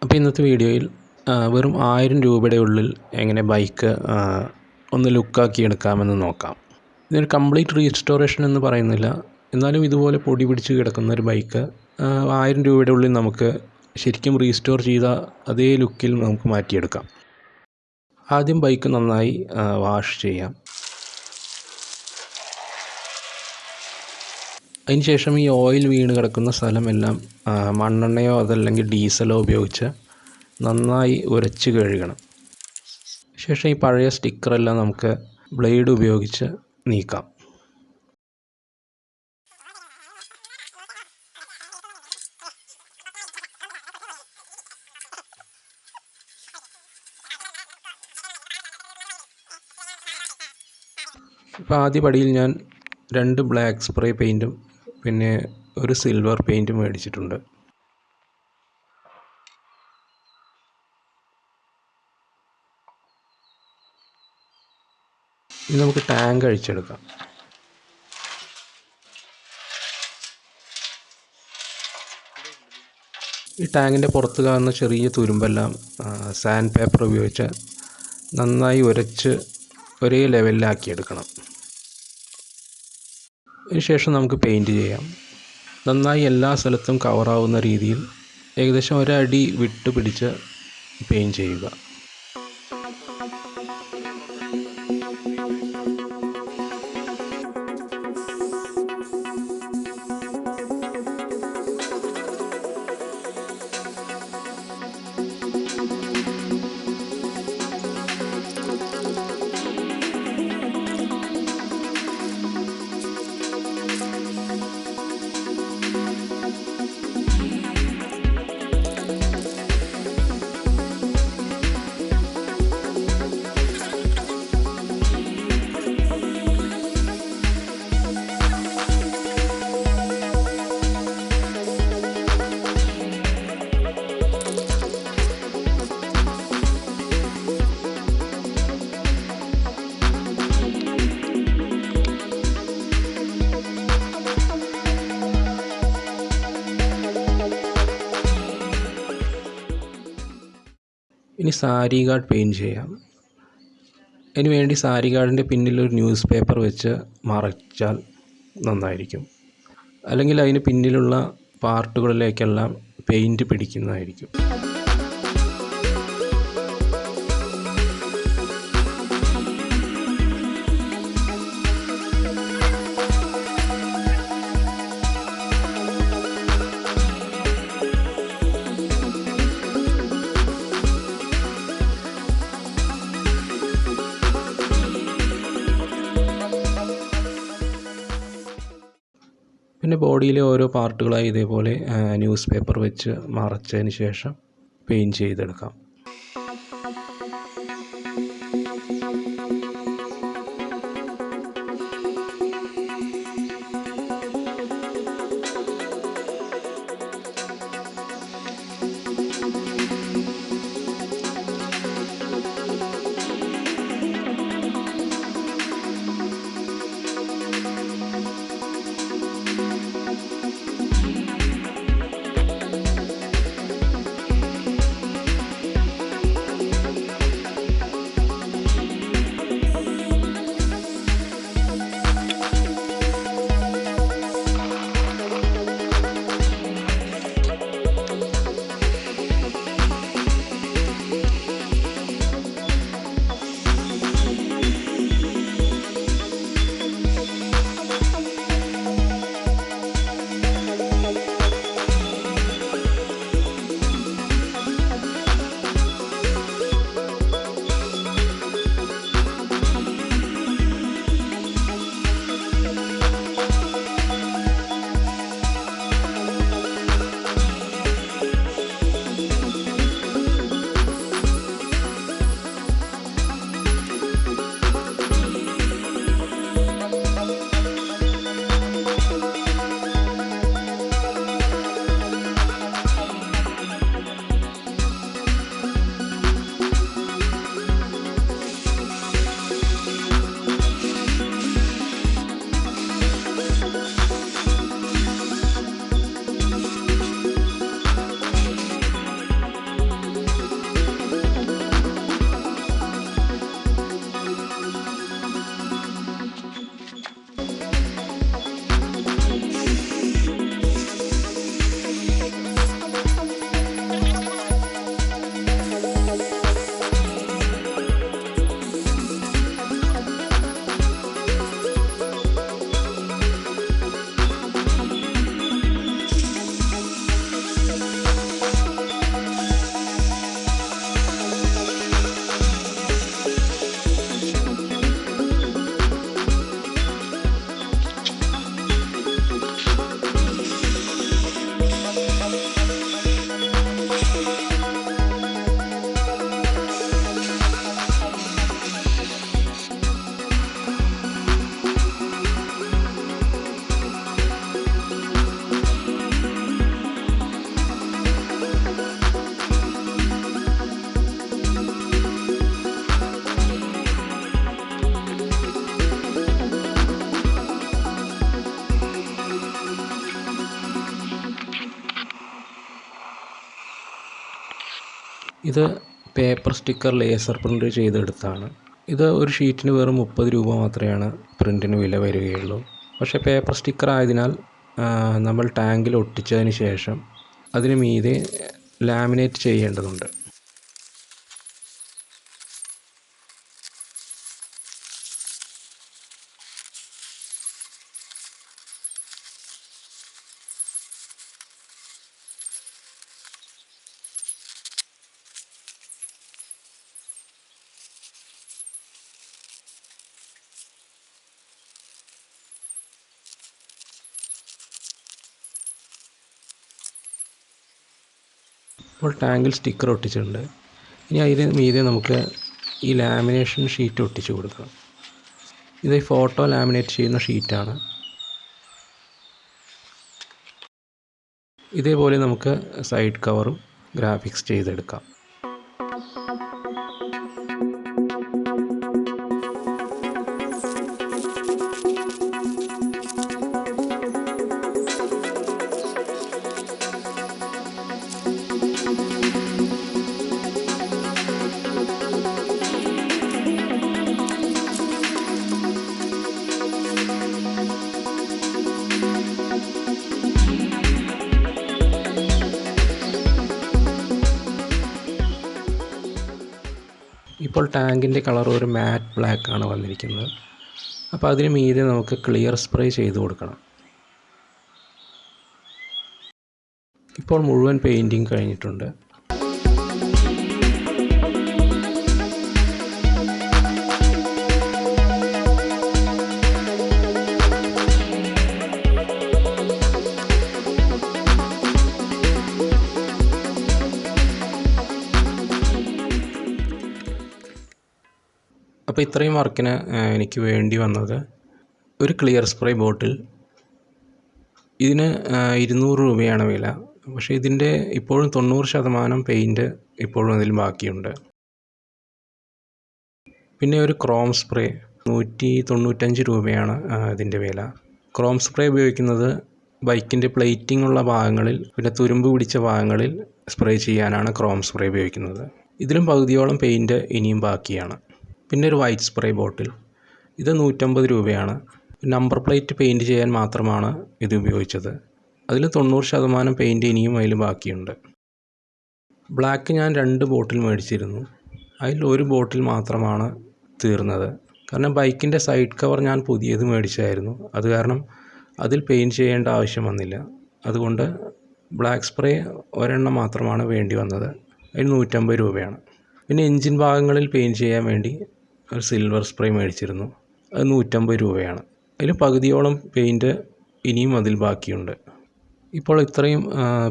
അപ്പോൾ ഇന്നത്തെ വീഡിയോയിൽ വെറും 1000 രൂപയുടെ ഉള്ളിൽ എങ്ങനെ ബൈക്ക് ഒന്ന് ലുക്കാക്കി എടുക്കാമെന്ന് നോക്കാം. ഇതൊരു കംപ്ലീറ്റ് റീസ്റ്റോറേഷൻ എന്ന് പറയുന്നില്ല, എന്നാലും ഇതുപോലെ പൊടി പിടിച്ച് കിടക്കുന്ന ഒരു ബൈക്ക് 1000 രൂപയുടെ ഉള്ളിൽ നമുക്ക് ശരിക്കും റീസ്റ്റോർ ചെയ്ത അതേ ലുക്കിൽ നമുക്ക് മാറ്റിയെടുക്കാം. ആദ്യം ബൈക്ക് നന്നായി വാഷ് ചെയ്യാം. അതിനുശേഷം ഈ ഓയിൽ വീണ് കിടക്കുന്ന സ്ഥലമെല്ലാം മണ്ണെണ്ണയോ അതല്ലെങ്കിൽ ഡീസലോ ഉപയോഗിച്ച് നന്നായി ഉരച്ച് കഴുകണം. ശേഷം ഈ പഴയ സ്റ്റിക്കറെല്ലാം നമുക്ക് ബ്ലേഡ് ഉപയോഗിച്ച് നീക്കാം. ഇപ്പോൾ ആദ്യ പടിയിൽ ഞാൻ 2 ബ്ലാക്ക് സ്പ്രേ പെയിൻറ്റും പിന്നെ ഒരു സിൽവർ പെയിൻറ്റും മേടിച്ചിട്ടുണ്ട്. ഇനി നമുക്ക് ടാങ്ക് അഴിച്ചെടുക്കാം. ഈ ടാങ്കിൻ്റെ പുറത്ത് കാണുന്ന ചെറിയ തുരുമ്പെല്ലാം സാൻഡ് പേപ്പർ ഉപയോഗിച്ച് നന്നായി ഉരച്ച് ഒരേ ലെവലിലാക്കിയെടുക്കണം. അതിനുശേഷം നമുക്ക് പെയിൻറ്റ് ചെയ്യാം. നന്നായി എല്ലാ സ്ഥലത്തും കവറാവുന്ന രീതിയിൽ ഏകദേശം 1 അടി വിട്ട് പിടിച്ച് പെയിൻറ്റ് ചെയ്യുക. ഇനി സാരി ഗാർഡ് പെയിൻറ്റ് ചെയ്യാം. അതിന് വേണ്ടി സാരി ഗാർഡിൻ്റെ പിന്നിലൊരു ന്യൂസ് പേപ്പർ വെച്ച് മറച്ചാൽ നന്നായിരിക്കും. അല്ലെങ്കിൽ അതിന് പിന്നിലുള്ള പാർട്ടുകളിലേക്കെല്ലാം പെയിൻറ്റ് പിടിക്കുന്നതായിരിക്കും. പിന്നെ ബോഡിയിലെ ഓരോ പാർട്ടുകളായി ഇതേപോലെ ന്യൂസ് പേപ്പർ വെച്ച് മറച്ചതിന് ശേഷം പെയിൻറ്റ് ചെയ്തെടുക്കാം. ഇത് പേപ്പർ സ്റ്റിക്കർ ലേസർ പ്രിൻ്റ് ചെയ്തെടുത്താണ്. ഇത് ഒരു ഷീറ്റിന് വെറും 30 രൂപ മാത്രമാണ് പ്രിൻറ്റിന് വില വരികയുള്ളൂ. പക്ഷേ പേപ്പർ സ്റ്റിക്കർ ആയതിനാൽ നമ്മൾ ടാങ്കിൽ ഒട്ടിച്ചതിന് ശേഷം അതിന് മീതെ ലാമിനേറ്റ് ചെയ്യേണ്ടതുണ്ട്. ഇപ്പോൾ ടാങ്കിൽ സ്റ്റിക്കർ ഒട്ടിച്ചിട്ടുണ്ട്. ഇനി അതിന് മീതെ നമുക്ക് ഈ ലാമിനേഷൻ ഷീറ്റ് ഒട്ടിച്ചു കൊടുക്കണം. ഇത് ഫോട്ടോ ലാമിനേറ്റ് ചെയ്യുന്ന ഷീറ്റാണ്. ഇതേപോലെ നമുക്ക് സൈഡ് കവറും ഗ്രാഫിക്സ് ചെയ്തെടുക്കാം. ഇപ്പോൾ ടാങ്കിൻ്റെ കളർ ഒരു മാറ്റ് ബ്ലാക്ക് ആണ് വന്നിരിക്കുന്നത്. അപ്പോൾ അതിന് മീതെ നമുക്ക് ക്ലിയർ സ്പ്രേ ചെയ്ത് കൊടുക്കണം. ഇപ്പോൾ മുഴുവൻ പെയിൻറ്റിങ് കഴിഞ്ഞിട്ടുണ്ട്. അപ്പോൾ ഇത്രയും വർക്കിന് എനിക്ക് വേണ്ടി വന്നത് ഒരു ക്ലിയർ സ്പ്രേ ബോട്ടിൽ. ഇതിന് 200 രൂപയാണ് വില. പക്ഷേ ഇതിൻ്റെ ഇപ്പോഴും 90% പെയിൻറ്റ് ഇപ്പോഴും അതിൽ ബാക്കിയുണ്ട്. പിന്നെ ഒരു ക്രോം സ്പ്രേ 195 രൂപയാണ് ഇതിൻ്റെ വില. ക്രോം സ്പ്രേ ഉപയോഗിക്കുന്നത് ബൈക്കിൻ്റെ പ്ലേറ്റിംഗ് ഉള്ള ഭാഗങ്ങളിൽ, പിന്നെ തുരുമ്പ് പിടിച്ച ഭാഗങ്ങളിൽ സ്പ്രേ ചെയ്യാനാണ് ക്രോം സ്പ്രേ ഉപയോഗിക്കുന്നത്. ഇതിലും പകുതിയോളം പെയിൻറ്റ് ഇനിയും ബാക്കിയാണ്. പിന്നെ ഒരു വൈറ്റ് സ്പ്രേ ബോട്ടിൽ, ഇത് 150 രൂപയാണ്. നമ്പർ പ്ലേറ്റ് പെയിൻറ്റ് ചെയ്യാൻ മാത്രമാണ് ഇത് ഉപയോഗിച്ചത്. അതിൽ 90% പെയിൻറ്റ് ഇനിയും അതിൽ ബാക്കിയുണ്ട്. ബ്ലാക്ക് ഞാൻ 2 ബോട്ടിൽ മേടിച്ചിരുന്നു. അതിൽ ഒരു ബോട്ടിൽ മാത്രമാണ് തീർന്നത്. കാരണം ബൈക്കിൻ്റെ സൈഡ് കവർ ഞാൻ പുതിയത് മേടിച്ചായിരുന്നു. അത് കാരണം അതിൽ പെയിൻറ്റ് ചെയ്യേണ്ട ആവശ്യം വന്നില്ല. അതുകൊണ്ട് ബ്ലാക്ക് സ്പ്രേ ഒരെണ്ണം മാത്രമാണ് വേണ്ടി വന്നത്. അതിന് 150 രൂപയാണ്. പിന്നെ എൻജിൻ ഭാഗങ്ങളിൽ പെയിൻറ്റ് ചെയ്യാൻ വേണ്ടി ഒരു സിൽവർ സ്പ്രേ മേടിച്ചിരുന്നു. അത് 150 രൂപയാണ്. അതിൽ പകുതിയോളം പെയിൻറ്റ് ഇനിയും അതിൽ ബാക്കിയുണ്ട്. ഇപ്പോൾ ഇത്രയും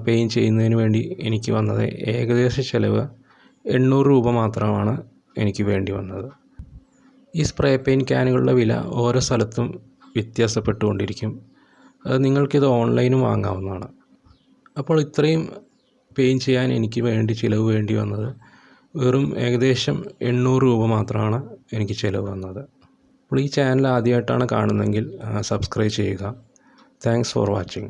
പെയിൻറ്റ് ചെയ്യുന്നതിന് വേണ്ടി എനിക്ക് വന്നത് ഏകദേശ ചിലവ് 800 രൂപ മാത്രമാണ് എനിക്ക് വേണ്ടി വന്നത്. ഈ സ്പ്രേ പെയിൻറ്റ് ക്യാനുകളുടെ വില ഓരോ സ്ഥലത്തും വ്യത്യാസപ്പെട്ടുകൊണ്ടിരിക്കും. അത് നിങ്ങൾക്കിത് ഓൺലൈനും വാങ്ങാവുന്നതാണ്. അപ്പോൾ ഇത്രയും പെയിൻറ്റ് ചെയ്യാൻ എനിക്ക് ചിലവ് വേണ്ടി വന്നത് വെറും ഏകദേശം 800 രൂപ മാത്രമാണ് എനിക്ക് ചിലവ് വന്നത്. അപ്പോൾ ഈ ചാനൽ ആദ്യമായിട്ടാണ് കാണുന്നതെങ്കിൽ സബ്സ്ക്രൈബ് ചെയ്യുക. Thanks for watching.